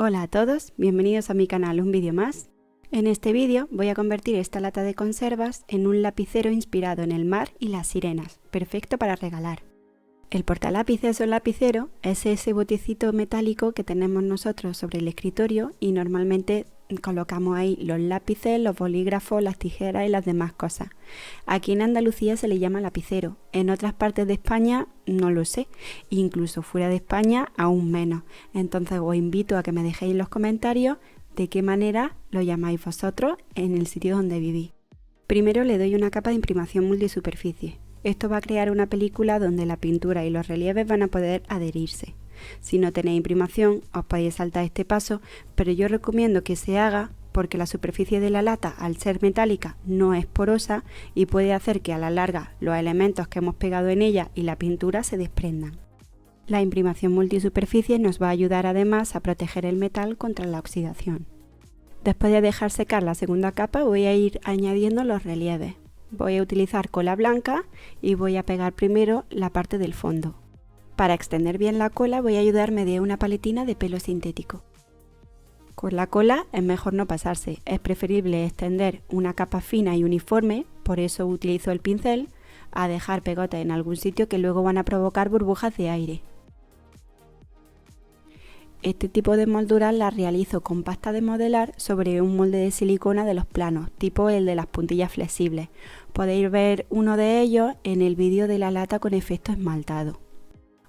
Hola a todos, bienvenidos a mi canal, un vídeo más. En este vídeo voy a convertir esta lata de conservas en un lapicero inspirado en el mar y las sirenas, perfecto para regalar. El portalápices o lapicero es ese botecito metálico que tenemos nosotros sobre el escritorio y normalmente colocamos ahí los lápices, los bolígrafos, las tijeras y las demás cosas. Aquí en Andalucía se le llama lapicero, en otras partes de España no lo sé, incluso fuera de España aún menos. Entonces os invito a que me dejéis en los comentarios de qué manera lo llamáis vosotros en el sitio donde vivís. Primero le doy una capa de imprimación multisuperficie. Esto va a crear una película donde la pintura y los relieves van a poder adherirse. Si no tenéis imprimación, os podéis saltar este paso, pero yo recomiendo que se haga porque la superficie de la lata, al ser metálica, no es porosa y puede hacer que a la larga los elementos que hemos pegado en ella y la pintura se desprendan. La imprimación multisuperficie nos va a ayudar además a proteger el metal contra la oxidación. Después de dejar secar la segunda capa, voy a ir añadiendo los relieves. Voy a utilizar cola blanca y voy a pegar primero la parte del fondo. Para extender bien la cola voy a ayudarme de una paletina de pelo sintético. Con la cola es mejor no pasarse, es preferible extender una capa fina y uniforme, por eso utilizo el pincel, a dejar pegotes en algún sitio que luego van a provocar burbujas de aire. Este tipo de molduras las realizo con pasta de modelar sobre un molde de silicona de los planos, tipo el de las puntillas flexibles. Podéis ver uno de ellos en el vídeo de la lata con efecto esmaltado.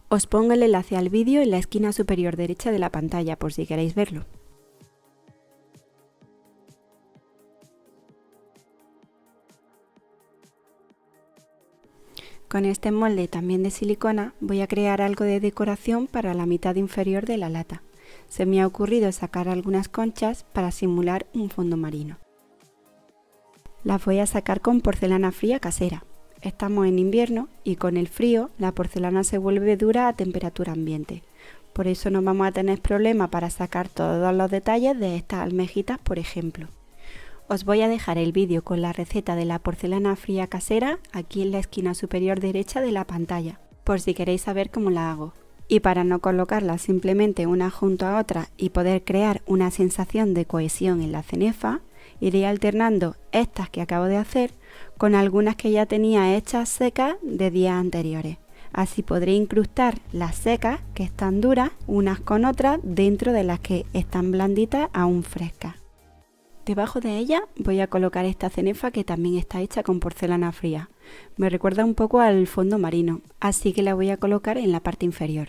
Os pongo el enlace al vídeo en la esquina superior derecha de la pantalla por si queréis verlo. Con este molde también de silicona voy a crear algo de decoración para la mitad inferior de la lata. Se me ha ocurrido sacar algunas conchas para simular un fondo marino. Las voy a sacar con porcelana fría casera. Estamos en invierno y con el frío la porcelana se vuelve dura a temperatura ambiente. Por eso no vamos a tener problema para sacar todos los detalles de estas almejitas, por ejemplo. Os voy a dejar el vídeo con la receta de la porcelana fría casera aquí en la esquina superior derecha de la pantalla, por si queréis saber cómo la hago. Y para no colocarlas simplemente una junto a otra y poder crear una sensación de cohesión en la cenefa, iré alternando estas que acabo de hacer con algunas que ya tenía hechas secas de días anteriores. Así podré incrustar las secas, que están duras, unas con otras dentro de las que están blanditas aún frescas. Debajo de ella voy a colocar esta cenefa que también está hecha con porcelana fría. Me recuerda un poco al fondo marino, así que la voy a colocar en la parte inferior.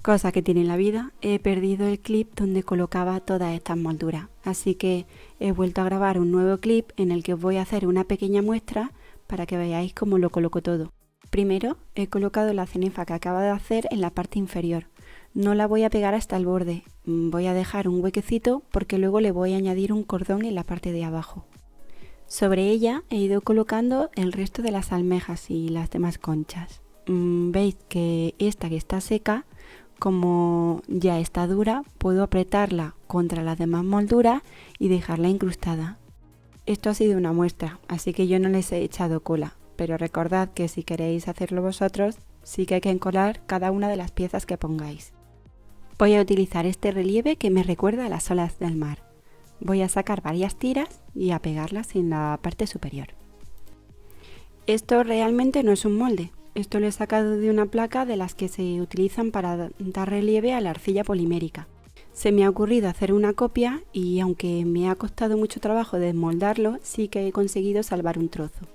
Cosa que tiene la vida, he perdido el clip donde colocaba todas estas molduras, así que he vuelto a grabar un nuevo clip en el que os voy a hacer una pequeña muestra para que veáis cómo lo coloco todo. Primero he colocado la cenefa que acabo de hacer en la parte inferior. No la voy a pegar hasta el borde, voy a dejar un huequecito porque luego le voy a añadir un cordón en la parte de abajo. Sobre ella he ido colocando el resto de las almejas y las demás conchas. Veis que esta que está seca, como ya está dura, puedo apretarla contra las demás molduras y dejarla incrustada. Esto ha sido una muestra, así que yo no les he echado cola, pero recordad que si queréis hacerlo vosotros, sí que hay que encolar cada una de las piezas que pongáis. Voy a utilizar este relieve que me recuerda a las olas del mar. Voy a sacar varias tiras y a pegarlas en la parte superior. Esto realmente no es un molde. Esto lo he sacado de una placa de las que se utilizan para dar relieve a la arcilla polimérica. Se me ha ocurrido hacer una copia y aunque me ha costado mucho trabajo desmoldarlo, sí que he conseguido salvar un trozo.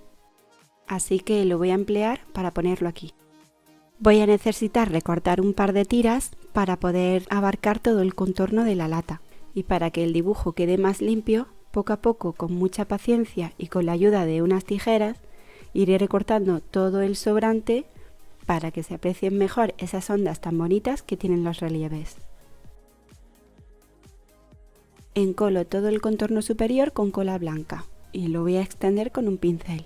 Así que lo voy a emplear para ponerlo aquí. Voy a necesitar recortar un par de tiras para poder abarcar todo el contorno de la lata. Y para que el dibujo quede más limpio, poco a poco, con mucha paciencia y con la ayuda de unas tijeras, iré recortando todo el sobrante para que se aprecien mejor esas ondas tan bonitas que tienen los relieves. Encolo todo el contorno superior con cola blanca y lo voy a extender con un pincel.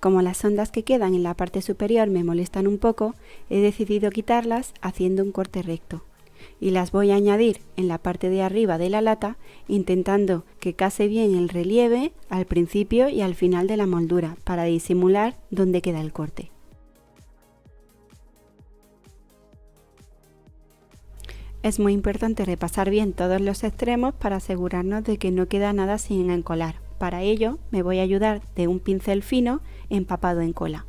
Como las ondas que quedan en la parte superior me molestan un poco, he decidido quitarlas haciendo un corte recto. Y las voy a añadir en la parte de arriba de la lata, intentando que case bien el relieve al principio y al final de la moldura, para disimular dónde queda el corte. Es muy importante repasar bien todos los extremos para asegurarnos de que no queda nada sin encolar. Para ello me voy a ayudar de un pincel fino empapado en cola.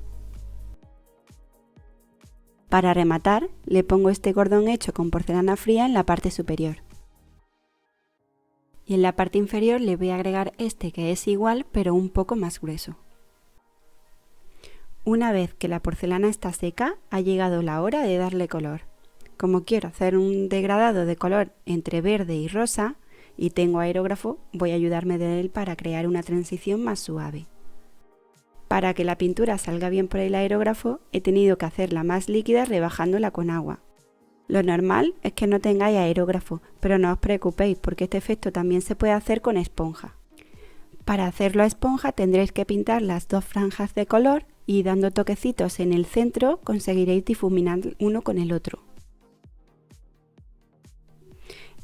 Para rematar, le pongo este cordón hecho con porcelana fría en la parte superior. Y en la parte inferior le voy a agregar este que es igual pero un poco más grueso. Una vez que la porcelana está seca, ha llegado la hora de darle color. Como quiero hacer un degradado de color entre verde y rosa y tengo aerógrafo, voy a ayudarme de él para crear una transición más suave. Para que la pintura salga bien por el aerógrafo, he tenido que hacerla más líquida rebajándola con agua. Lo normal es que no tengáis aerógrafo, pero no os preocupéis porque este efecto también se puede hacer con esponja. Para hacerlo a esponja tendréis que pintar las dos franjas de color y dando toquecitos en el centro conseguiréis difuminar uno con el otro.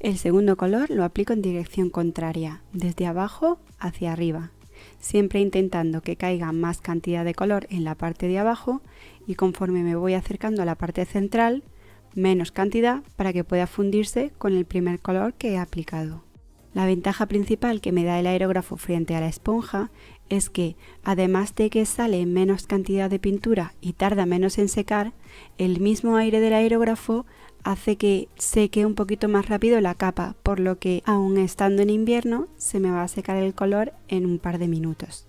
El segundo color lo aplico en dirección contraria, desde abajo hacia arriba, siempre intentando que caiga más cantidad de color en la parte de abajo y conforme me voy acercando a la parte central, menos cantidad para que pueda fundirse con el primer color que he aplicado. La ventaja principal que me da el aerógrafo frente a la esponja es que, además de que sale menos cantidad de pintura y tarda menos en secar, el mismo aire del aerógrafo hace que seque un poquito más rápido la capa, por lo que, aun estando en invierno, se me va a secar el color en un par de minutos.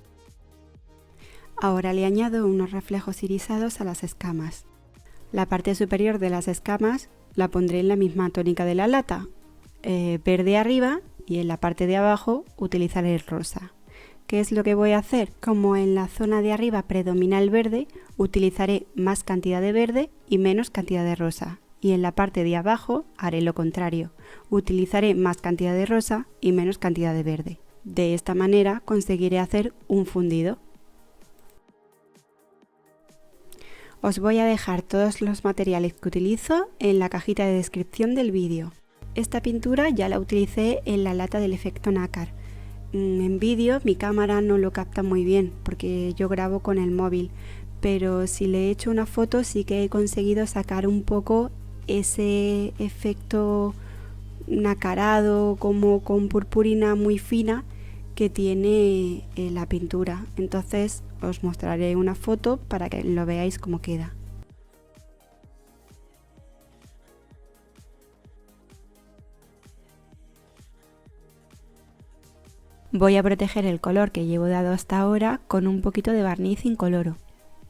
Ahora le añado unos reflejos irisados a las escamas. La parte superior de las escamas la pondré en la misma tónica de la lata, verde arriba, y en la parte de abajo utilizaré el rosa. ¿Qué es lo que voy a hacer? Como en la zona de arriba predomina el verde, utilizaré más cantidad de verde y menos cantidad de rosa. Y en la parte de abajo haré lo contrario, utilizaré más cantidad de rosa y menos cantidad de verde. De esta manera conseguiré hacer un fundido. Os voy a dejar todos los materiales que utilizo en la cajita de descripción del vídeo. Esta pintura ya la utilicé en la lata del efecto nácar. En vídeo mi cámara no lo capta muy bien porque yo grabo con el móvil, pero si le he hecho una foto sí que he conseguido sacar un poco ese efecto nacarado como con purpurina muy fina que tiene la pintura. Entonces os mostraré una foto para que lo veáis cómo queda. Voy a proteger el color que llevo dado hasta ahora con un poquito de barniz incoloro.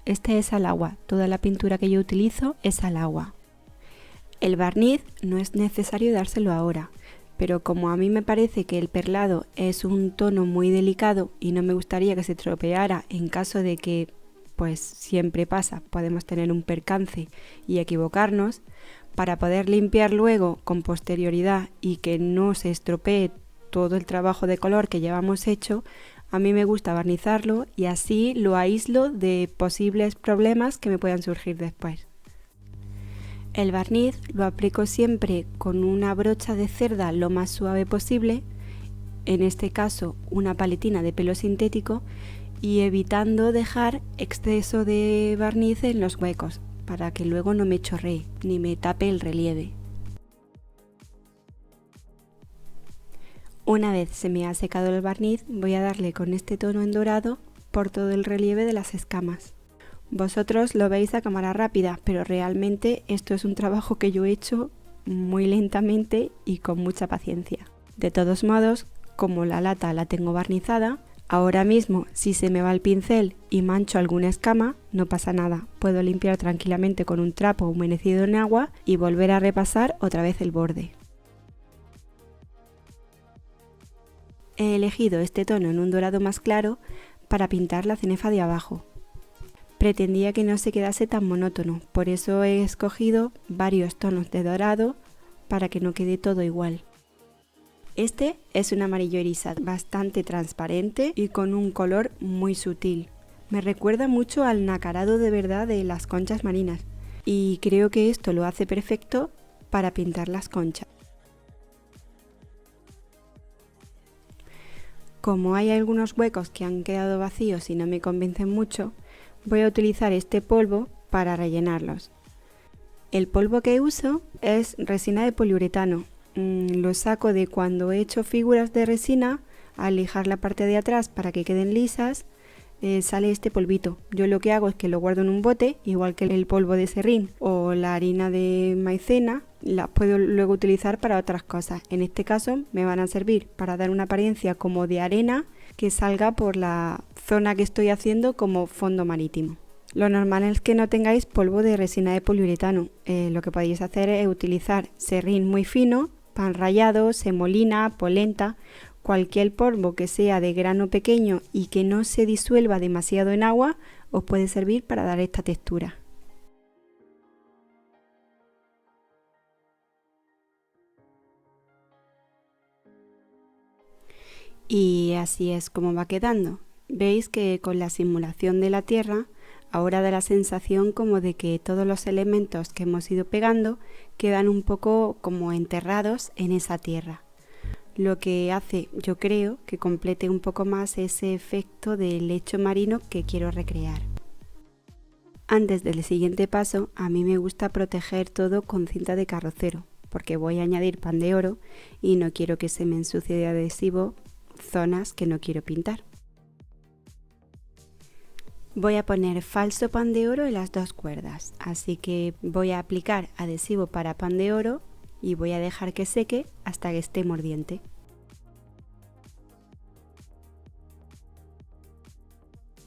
Este es al agua, toda la pintura que yo utilizo es al agua. El barniz no es necesario dárselo ahora, pero como a mí me parece que el perlado es un tono muy delicado y no me gustaría que se estropeara en caso de que, pues siempre pasa, podemos tener un percance y equivocarnos, para poder limpiar luego con posterioridad y que no se estropee todo el trabajo de color que llevamos hecho, a mí me gusta barnizarlo y así lo aíslo de posibles problemas que me puedan surgir después. El barniz lo aplico siempre con una brocha de cerda lo más suave posible, en este caso una paletina de pelo sintético, y evitando dejar exceso de barniz en los huecos para que luego no me chorree ni me tape el relieve. Una vez se me ha secado el barniz, voy a darle con este tono en dorado por todo el relieve de las escamas. Vosotros lo veis a cámara rápida, pero realmente esto es un trabajo que yo he hecho muy lentamente y con mucha paciencia. De todos modos, como la lata la tengo barnizada, ahora mismo si se me va el pincel y mancho alguna escama, no pasa nada. Puedo limpiar tranquilamente con un trapo humedecido en agua y volver a repasar otra vez el borde. He elegido este tono en un dorado más claro para pintar la cenefa de abajo. Pretendía que no se quedase tan monótono, por eso he escogido varios tonos de dorado para que no quede todo igual. Este es un amarillo irisado, bastante transparente y con un color muy sutil. Me recuerda mucho al nacarado de verdad de las conchas marinas y creo que esto lo hace perfecto para pintar las conchas. Como hay algunos huecos que han quedado vacíos y no me convencen mucho, voy a utilizar este polvo para rellenarlos. El polvo que uso es resina de poliuretano. Lo saco de cuando he hecho figuras de resina. Al lijar la parte de atrás para que queden lisas, sale este polvito. Yo lo que hago es que lo guardo en un bote, igual que el polvo de serrín o la harina de maicena. Las puedo luego utilizar para otras cosas. En este caso me van a servir para dar una apariencia como de arena que salga por la zona que estoy haciendo como fondo marítimo. Lo normal es que no tengáis polvo de resina de poliuretano. Lo que podéis hacer es utilizar serrín muy fino, pan rallado, semolina, polenta, cualquier polvo que sea de grano pequeño y que no se disuelva demasiado en agua os puede servir para dar esta textura. Y así es como va quedando. Veis que con la simulación de la tierra ahora da la sensación como de que todos los elementos que hemos ido pegando quedan un poco como enterrados en esa tierra. Lo que hace, yo creo, que complete un poco más ese efecto del lecho marino que quiero recrear. Antes del siguiente paso, a mí me gusta proteger todo con cinta de carrocero, porque voy a añadir pan de oro y no quiero que se me ensucie de adhesivo zonas que no quiero pintar. Voy a poner falso pan de oro en las dos cuerdas, así que voy a aplicar adhesivo para pan de oro y voy a dejar que seque hasta que esté mordiente.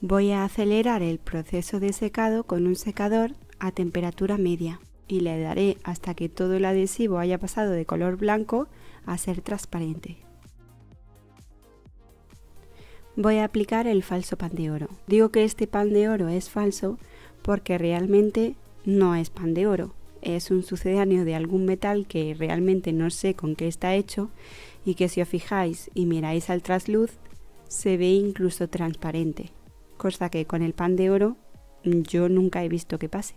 Voy a acelerar el proceso de secado con un secador a temperatura media y le daré hasta que todo el adhesivo haya pasado de color blanco a ser transparente. Voy a aplicar el falso pan de oro. Digo que este pan de oro es falso porque realmente no es pan de oro. Es un sucedáneo de algún metal que realmente no sé con qué está hecho y que si os fijáis y miráis al trasluz se ve incluso transparente, cosa que con el pan de oro yo nunca he visto que pase.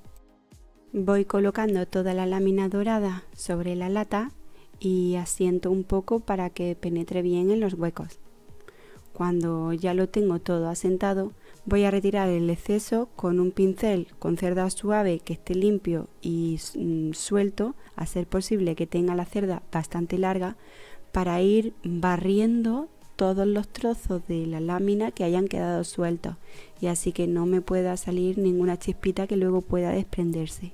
Voy colocando toda la lámina dorada sobre la lata y asiento un poco para que penetre bien en los huecos. Cuando ya lo tengo todo asentado, voy a retirar el exceso con un pincel con cerda suave que esté limpio y suelto, a ser posible que tenga la cerda bastante larga, para ir barriendo todos los trozos de la lámina que hayan quedado sueltos y así que no me pueda salir ninguna chispita que luego pueda desprenderse.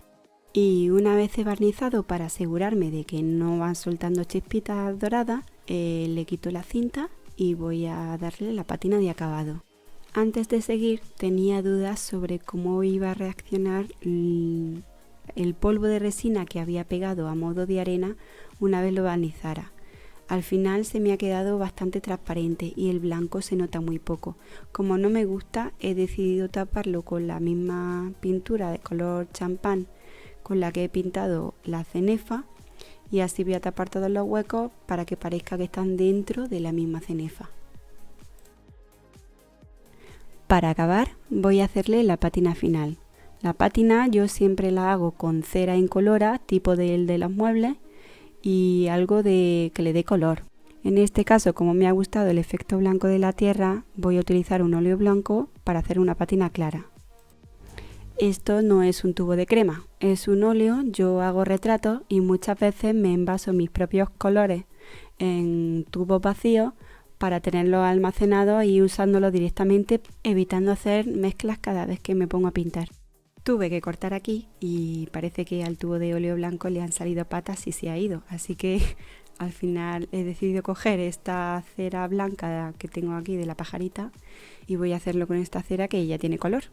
Y una vez he barnizado para asegurarme de que no van soltando chispitas doradas, le quito la cinta y voy a darle la pátina de acabado. Antes de seguir tenía dudas sobre cómo iba a reaccionar el polvo de resina que había pegado a modo de arena una vez lo barnizara. Al final se me ha quedado bastante transparente y el blanco se nota muy poco. Como no me gusta, he decidido taparlo con la misma pintura de color champán con la que he pintado la cenefa y así voy a tapar todos los huecos para que parezca que están dentro de la misma cenefa. Para acabar voy a hacerle la pátina final. La pátina yo siempre la hago con cera incolora, tipo del de los muebles, y algo que le dé color. En este caso, como me ha gustado el efecto blanco de la tierra, voy a utilizar un óleo blanco para hacer una pátina clara. Esto no es un tubo de crema, es un óleo. Yo hago retratos y muchas veces me envaso mis propios colores en tubos vacíos para tenerlos almacenados y usándolos directamente, evitando hacer mezclas cada vez que me pongo a pintar. Tuve que cortar aquí y parece que al tubo de óleo blanco le han salido patas y se ha ido, así que al final he decidido coger esta cera blanca que tengo aquí de la pajarita y voy a hacerlo con esta cera que ya tiene color.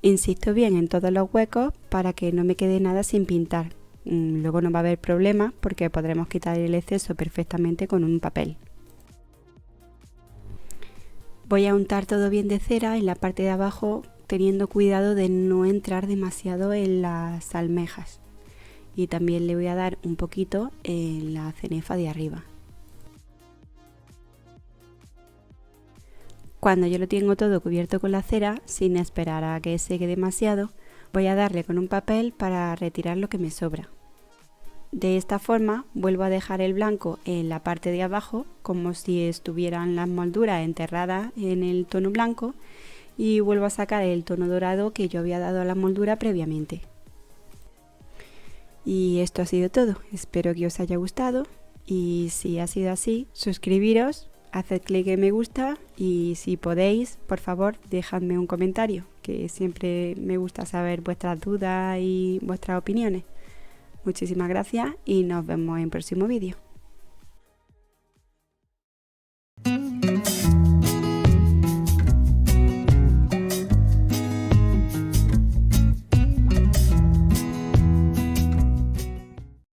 Insisto bien en todos los huecos para que no me quede nada sin pintar. Luego no va a haber problemas porque podremos quitar el exceso perfectamente con un papel. Voy a untar todo bien de cera en la parte de abajo, teniendo cuidado de no entrar demasiado en las almejas. Y también le voy a dar un poquito en la cenefa de arriba. Cuando yo lo tengo todo cubierto con la cera, sin esperar a que seque demasiado, voy a darle con un papel para retirar lo que me sobra. De esta forma vuelvo a dejar el blanco en la parte de abajo, como si estuvieran las molduras enterradas en el tono blanco, y vuelvo a sacar el tono dorado que yo había dado a la moldura previamente. Y esto ha sido todo, espero que os haya gustado y si ha sido así, suscribiros, haced clic en me gusta y si podéis, por favor, dejadme un comentario, que siempre me gusta saber vuestras dudas y vuestras opiniones. Muchísimas gracias y nos vemos en el próximo vídeo.